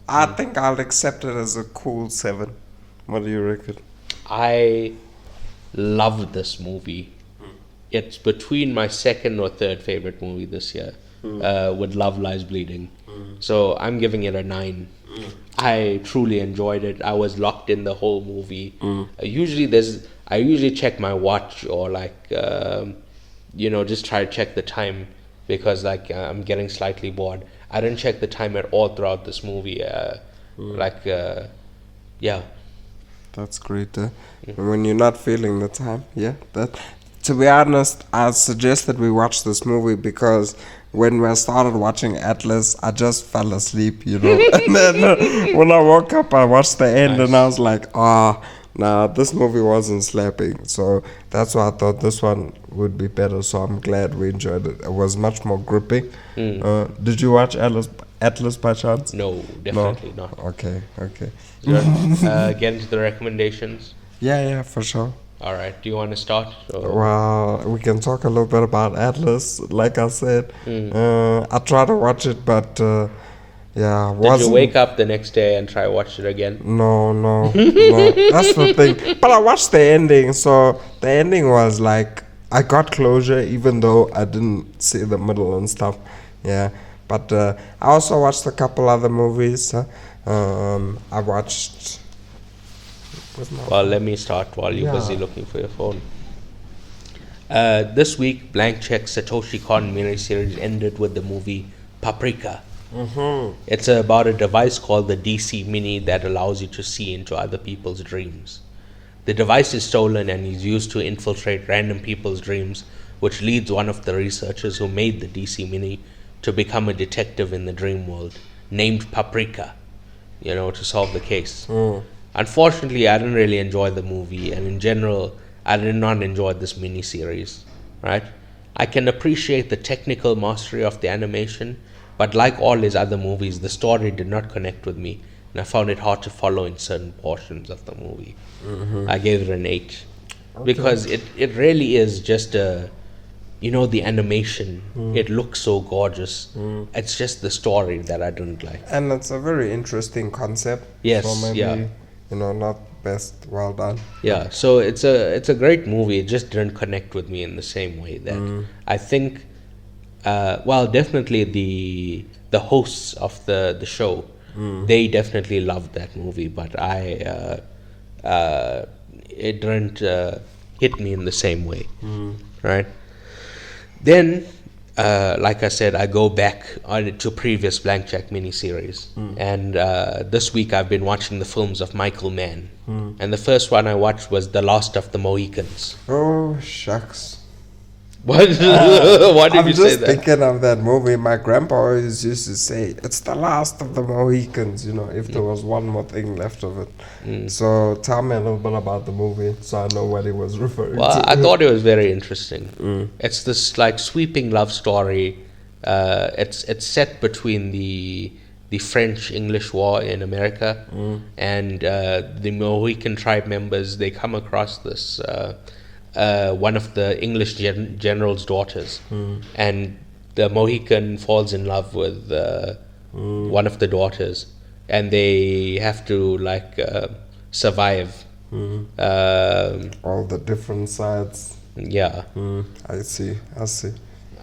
Speaker 2: I think I'll accept it as a cool 7. What do you reckon?
Speaker 1: I love this movie. It's between my second or third favorite movie this year, with Love Lies Bleeding. So I'm giving it a 9. I truly enjoyed it. I was locked in the whole movie. I usually check my watch or just try to check the time because I'm getting slightly bored. I didn't check the time at all throughout this movie. Yeah.
Speaker 2: That's great. When you're not feeling the time, To be honest, I suggest that we watch this movie because when we started watching Atlas, I just fell asleep, And then when I woke up, I watched the end and I was like, nah, this movie wasn't slapping. So that's why I thought this one would be better. So I'm glad we enjoyed it. It was much more gripping. Did you watch Atlas by chance?
Speaker 1: No, definitely not.
Speaker 2: Okay.
Speaker 1: Get into the recommendations.
Speaker 2: Yeah, for sure.
Speaker 1: All right. Do you want to start?
Speaker 2: Well, we can talk a little bit about Atlas. Like I said, I tried to watch it, but Yeah,
Speaker 1: Did you wake up the next day and try watch it again?
Speaker 2: No. That's the thing. But I watched the ending, so the ending was like I got closure, even though I didn't see the middle and stuff. Yeah, but I also watched a couple other movies. I watched.
Speaker 1: Well, let me start while you're busy looking for your phone. This week, Blank Check Satoshi Kon miniseries ended with the movie Paprika. It's about a device called the DC Mini that allows you to see into other people's dreams. The device is stolen and is used to infiltrate random people's dreams, which leads one of the researchers who made the DC Mini to become a detective in the dream world, named Paprika, to solve the case. Unfortunately, I didn't really enjoy the movie, and in general, I did not enjoy this mini-series, right? I can appreciate the technical mastery of the animation, but like all his other movies, the story did not connect with me, and I found it hard to follow in certain portions of the movie. I gave it an 8. Because it really is just the animation. It looks so gorgeous. It's just the story that I didn't like.
Speaker 2: And it's a very interesting concept.
Speaker 1: Yes,
Speaker 2: so maybe,
Speaker 1: yeah.
Speaker 2: Not best, well done.
Speaker 1: Yeah, so it's a great movie. It just didn't connect with me in the same way that I think, definitely the hosts of the show, they definitely loved that movie, but it didn't hit me in the same way, right? Then, like I said, I go back to previous Blank Check miniseries, and this week I've been watching the films of Michael Mann, and the first one I watched was The Last of the Mohicans.
Speaker 2: Oh, shucks.
Speaker 1: What? Why did you say that?
Speaker 2: I'm just thinking of that movie. My grandpa always used to say, it's the last of the Mohicans, if there was one more thing left of it. So tell me a little bit about the movie so I know what he was referring to.
Speaker 1: I thought it was very interesting. It's this like sweeping love story. It's set between the French-English War in America and the Mohican tribe members. They come across this one of the English general's daughters, and the Mohican falls in love with one of the daughters, and they have to survive
Speaker 2: all the different sides.
Speaker 1: Yeah.
Speaker 2: I see.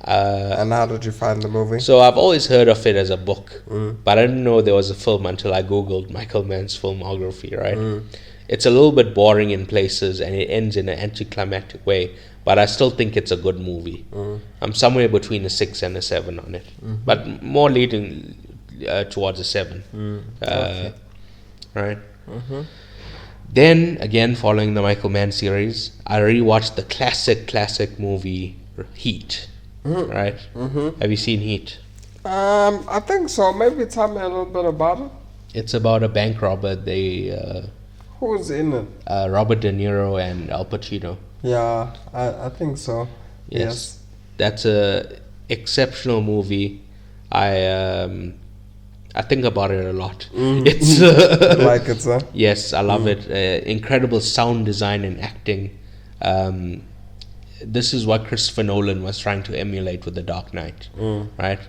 Speaker 2: And how did you find the movie?
Speaker 1: So I've always heard of it as a book, but I didn't know there was a film until I googled Michael Mann's filmography, right? It's a little bit boring in places, and it ends in an anticlimactic way, but I still think it's a good movie. I'm somewhere between a 6 and a 7 on it, but more leading towards a 7. Okay. Right? Then, again, following the Michael Mann series, I rewatched the classic movie Heat. Right? Have you seen Heat?
Speaker 2: I think so. Maybe tell me a little bit about it.
Speaker 1: It's about a bank robber.
Speaker 2: Who's in it?
Speaker 1: Robert De Niro and Al Pacino.
Speaker 2: Yeah, I think so. Yes.
Speaker 1: That's a exceptional movie. I think about it a lot. It's
Speaker 2: like it, sir?
Speaker 1: Yes, I love it. Incredible sound design and acting. This is what Christopher Nolan was trying to emulate with The Dark Knight, right?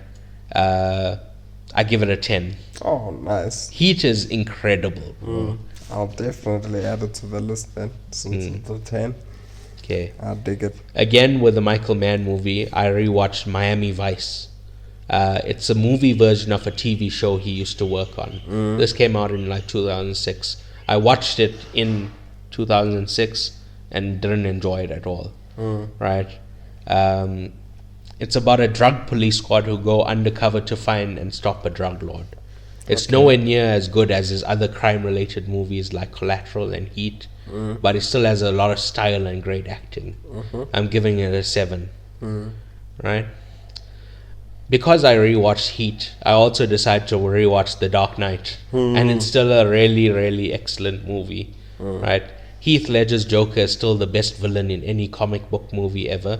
Speaker 1: I give it a 10.
Speaker 2: Oh, nice.
Speaker 1: Heat is incredible.
Speaker 2: I'll definitely add it to the list then, since it's a 10.
Speaker 1: Okay.
Speaker 2: I dig it.
Speaker 1: Again, with the Michael Mann movie, I rewatched Miami Vice. It's a movie version of a TV show he used to work on. This came out in 2006. I watched it in 2006 and didn't enjoy it at all. Right? It's about a drug police squad who go undercover to find and stop a drug lord. It's nowhere near as good as his other crime-related movies like Collateral and Heat, but it still has a lot of style and great acting. I'm giving it a 7. Right? Because I rewatched Heat, I also decided to rewatch The Dark Knight, and it's still a really, really excellent movie. Right? Heath Ledger's Joker is still the best villain in any comic book movie ever.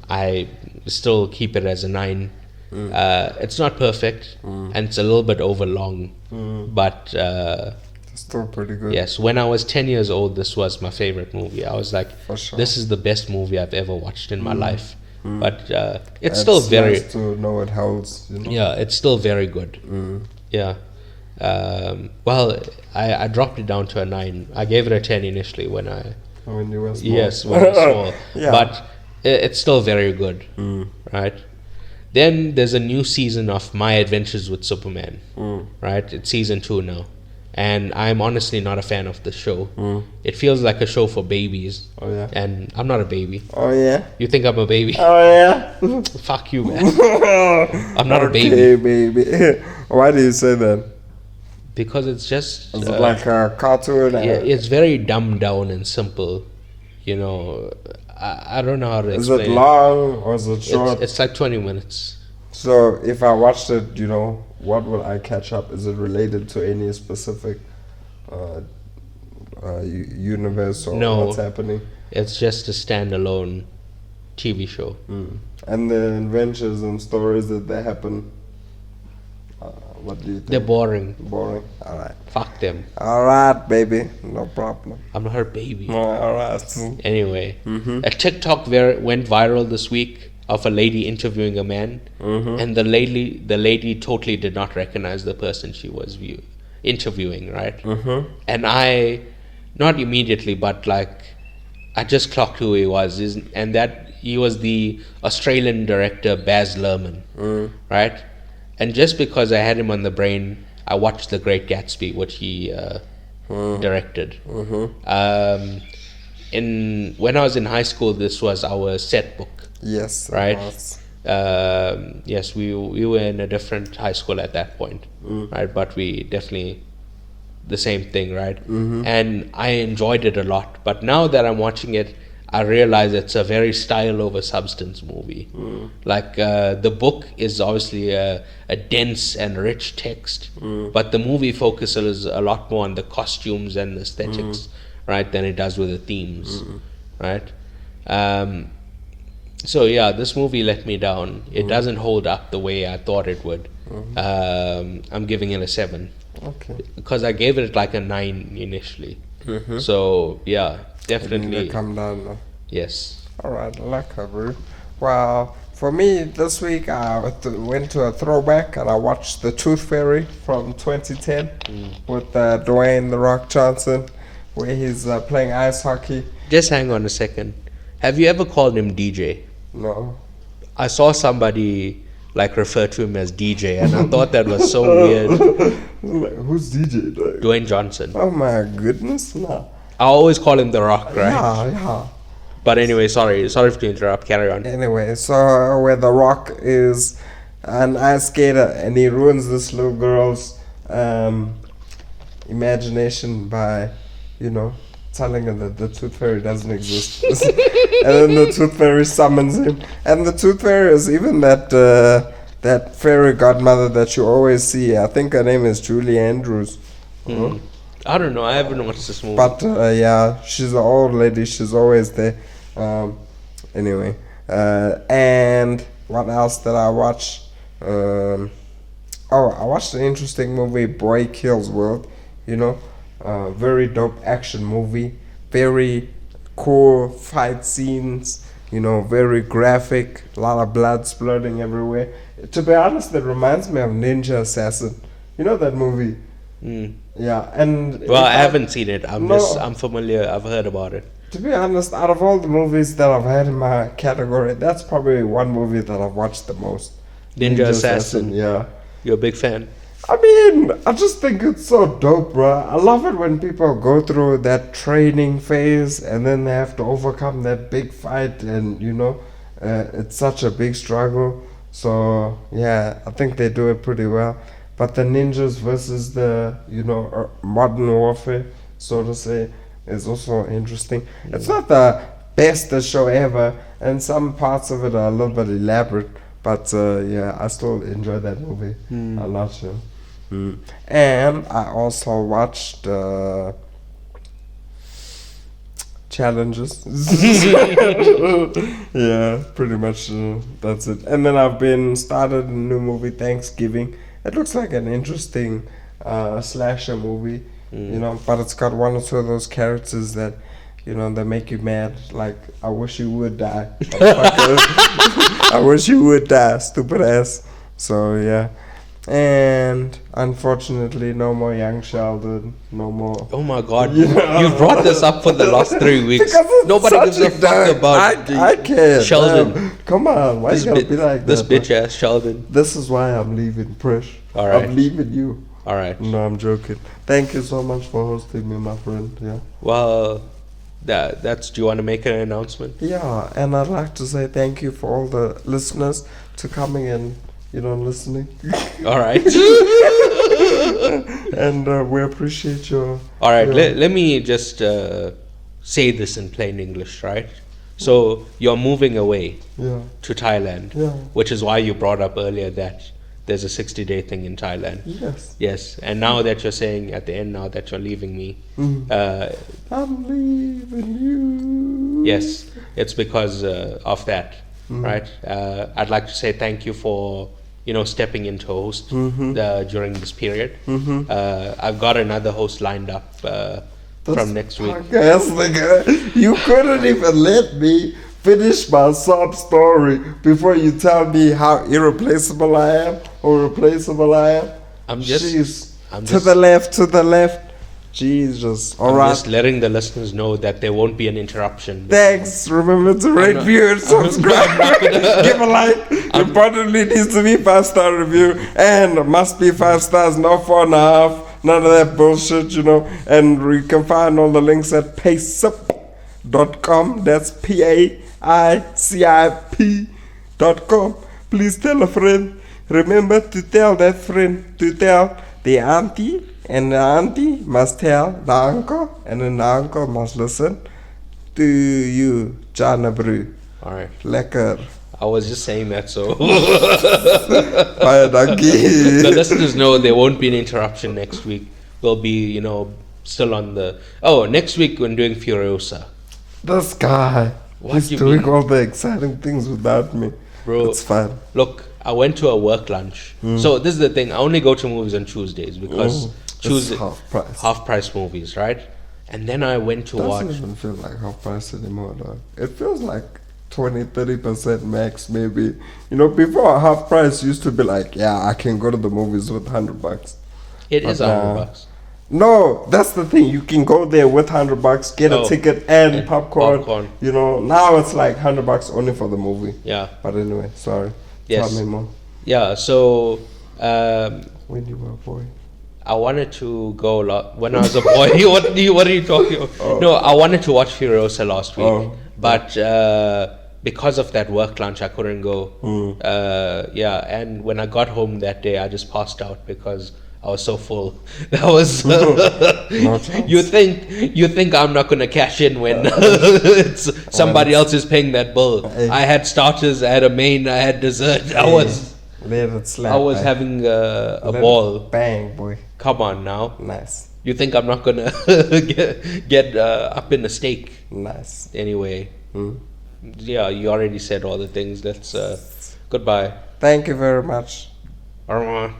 Speaker 1: I still keep it as a 9. It's not perfect, and it's a little bit overlong, but
Speaker 2: still pretty good.
Speaker 1: Yes, when I was 10 years old, this was my favorite movie. I was like, this is the best movie I've ever watched in my life. But it's still very
Speaker 2: nice to know it holds.
Speaker 1: Yeah, it's still very good. Yeah. Well, I dropped it down to a 9. I gave it a 10 initially when
Speaker 2: When you were small.
Speaker 1: yes, when I was small.
Speaker 2: Yeah.
Speaker 1: But it's still very good, right? Then there's a new season of My Adventures with Superman, right? It's season 2 now. And I'm honestly not a fan of the show. It feels like a show for babies.
Speaker 2: Oh, yeah.
Speaker 1: And I'm not a baby.
Speaker 2: Oh, yeah.
Speaker 1: You think I'm a baby?
Speaker 2: Oh, yeah.
Speaker 1: Fuck you, man. I'm not a baby.
Speaker 2: Okay, baby. Why do you say that?
Speaker 1: Because it's just...
Speaker 2: Is it like a cartoon?
Speaker 1: yeah, it's very dumbed down and simple. You know, I don't know how to
Speaker 2: Is
Speaker 1: explain
Speaker 2: it long or is it short?
Speaker 1: It's like 20 minutes.
Speaker 2: So if I watched it, what will I catch up? Is it related to any specific universe or
Speaker 1: No.
Speaker 2: what's happening?
Speaker 1: It's just a standalone TV show.
Speaker 2: And the adventures and stories that they happen, what do you think?
Speaker 1: They're boring.
Speaker 2: Boring? Alright.
Speaker 1: Fuck them.
Speaker 2: Alright, baby. No problem.
Speaker 1: I'm not a baby.
Speaker 2: Alright.
Speaker 1: Anyway, a TikTok went viral this week of a lady interviewing a man, and the lady totally did not recognize the person she was interviewing, right? And I, not immediately, but like, I just clocked who he was, and that he was the Australian director Baz Luhrmann, right? And just because I had him on the brain, I watched The Great Gatsby, which he directed. When I was in high school, this was our set book.
Speaker 2: Yes.
Speaker 1: Right. Yes, we were in a different high school at that point, right? But we definitely the same thing, right? And I enjoyed it a lot. But now that I'm watching it, I realize it's a very style over substance movie. Like the book is obviously a dense and rich text, but the movie focuses a lot more on the costumes and the aesthetics, right, than it does with the themes, right? So yeah, this movie let me down. It doesn't hold up the way I thought it would. I'm giving it a 7.
Speaker 2: Okay.
Speaker 1: Because I gave it like a 9 initially. So yeah, definitely.
Speaker 2: Come down now.
Speaker 1: Yes.
Speaker 2: Alright, like her, bro. Well, for me this week I went to a throwback and I watched The Tooth Fairy from 2010 with Dwayne The Rock Johnson, where he's playing ice hockey.
Speaker 1: Just hang on a second. Have you ever called him DJ?
Speaker 2: No.
Speaker 1: I saw somebody like refer to him as DJ, and I thought that was so weird.
Speaker 2: Who's DJ? Like?
Speaker 1: Dwayne Johnson.
Speaker 2: Oh my goodness, no.
Speaker 1: I always call him The Rock, right?
Speaker 2: Yeah.
Speaker 1: But anyway, sorry to interrupt. Carry on.
Speaker 2: Anyway, so where The Rock is an ice skater and he ruins this little girl's imagination by, telling her that the Tooth Fairy doesn't exist. And then the Tooth Fairy summons him. And the Tooth Fairy is even that fairy godmother that you always see. I think her name is Julie Andrews.
Speaker 1: I don't know. I haven't watched this movie.
Speaker 2: But yeah, she's an old lady. She's always there. Anyway, and what else did I watch? I watched an interesting movie, Boy Kills World. Very dope action movie. Very cool fight scenes. Very graphic. A lot of blood splurting everywhere. To be honest, it reminds me of Ninja Assassin. You know that movie? Yeah, and
Speaker 1: well, I haven't seen it. I'm familiar. I've heard about it.
Speaker 2: To be honest, out of all the movies that I've had in my category, that's probably one movie that I've watched the most.
Speaker 1: Ninja Assassin.
Speaker 2: Yeah.
Speaker 1: You're a big fan.
Speaker 2: I mean, I just think it's so dope, bro. I love it when people go through that training phase and then they have to overcome that big fight, and it's such a big struggle. So yeah, I think they do it pretty well. But the ninjas versus the modern warfare, so to say, is also interesting. It's not the best show ever, and some parts of it are a little bit elaborate. But yeah, I still enjoy that movie a lot. And I also watched Challenges. Yeah, pretty much that's it. And then I've started a new movie, Thanksgiving. It looks like an interesting slasher movie, but it's got one or two of those characters that, they make you mad. Like, I wish you would die. I wish you would die, stupid ass. So, yeah. And unfortunately, no more young Sheldon. No more.
Speaker 1: Oh my God!
Speaker 2: You know.
Speaker 1: You brought this up for the last 3 weeks.
Speaker 2: Because it's
Speaker 1: Nobody gives a
Speaker 2: such
Speaker 1: fuck about
Speaker 2: I can't.
Speaker 1: Sheldon.
Speaker 2: Come on, why you gotta be like
Speaker 1: This
Speaker 2: that?
Speaker 1: bitch ass Sheldon.
Speaker 2: This is why I'm leaving, Prish.
Speaker 1: All right.
Speaker 2: I'm leaving you.
Speaker 1: All right.
Speaker 2: No, I'm joking. Thank you so much for hosting me, my friend. Yeah.
Speaker 1: Well, that's. Do you want to make an announcement?
Speaker 2: Yeah, and I'd like to say thank you for all the listeners to coming and listening.
Speaker 1: All right.
Speaker 2: And we appreciate your.
Speaker 1: All right.
Speaker 2: your-
Speaker 1: Let me just say this in plain English, right? So you're moving away
Speaker 2: Yeah.
Speaker 1: to Thailand,
Speaker 2: Yeah.
Speaker 1: which is why you brought up earlier that there's a 60-day thing in Thailand.
Speaker 2: Yes.
Speaker 1: Yes, and now that you're saying at the end, now that you're leaving me,
Speaker 2: I'm leaving you.
Speaker 1: yes, it's because of that, right? I'd like to say thank you for stepping into host during this period. I've got another host lined up from next week.
Speaker 2: Yes, nigga. You couldn't even let me finish my sob story before you tell me how irreplaceable I am or replaceable I am.
Speaker 1: I'm just
Speaker 2: to the left. Jesus. All right.
Speaker 1: Just letting the listeners know that there won't be an interruption.
Speaker 2: Thanks. Remember to rate, view, and subscribe. Give a like. Importantly, it needs to be 5-star review and must be 5 stars, not 4.5. None of that bullshit, And you can find all the links at PAICIP.com. That's PAICIP.com. Please tell a friend. Remember to tell that friend to tell the auntie, and the auntie must tell the uncle, and then the uncle must listen to you, Jana Brew.
Speaker 1: All right.
Speaker 2: Lekker.
Speaker 1: I was just saying that so
Speaker 2: Bye, donkey.
Speaker 1: the listeners know there won't be an interruption next week. We'll be, still on the. Oh, next week we're doing Furiosa.
Speaker 2: This guy.
Speaker 1: What
Speaker 2: He's
Speaker 1: you
Speaker 2: doing
Speaker 1: mean?
Speaker 2: all the exciting things without me.
Speaker 1: Bro,
Speaker 2: It's fun.
Speaker 1: Look, I went to a work lunch. So this is the thing. I only go to movies on Tuesdays because Tuesday
Speaker 2: It's
Speaker 1: half price movies, right? And then I went to
Speaker 2: doesn't
Speaker 1: watch.
Speaker 2: even feel like half price anymore, dog. It feels like 20-30% max, maybe. Before half price used to be like, yeah, I can go to the movies with $100.
Speaker 1: It is
Speaker 2: But,
Speaker 1: $100.
Speaker 2: No, that's the thing. You can go there with $100, get a ticket and popcorn. Now it's like $100 only for the movie.
Speaker 1: Yeah.
Speaker 2: But anyway, sorry.
Speaker 1: Yes.
Speaker 2: Tell me more.
Speaker 1: Yeah. So
Speaker 2: When you were a boy.
Speaker 1: I wanted to go when I was a boy. What are you talking about?
Speaker 2: Oh.
Speaker 1: No, I wanted to watch Furiosa last week,
Speaker 2: Oh.
Speaker 1: but because of that work lunch, I couldn't go. And when I got home that day, I just passed out because I was so full. That was
Speaker 2: No chance.
Speaker 1: you think I'm not gonna cash in when it's somebody else is paying that bill.
Speaker 2: Hey.
Speaker 1: I had starters, I had a main, I had dessert.
Speaker 2: Let it slap.
Speaker 1: I was
Speaker 2: eh?
Speaker 1: having a
Speaker 2: Let it
Speaker 1: ball.
Speaker 2: Bang, boy.
Speaker 1: Come on now.
Speaker 2: Nice.
Speaker 1: You think I'm not gonna get up in a steak?
Speaker 2: Nice.
Speaker 1: Anyway, yeah, you already said all the things. Let's goodbye.
Speaker 2: Thank you very much.
Speaker 1: Au revoir.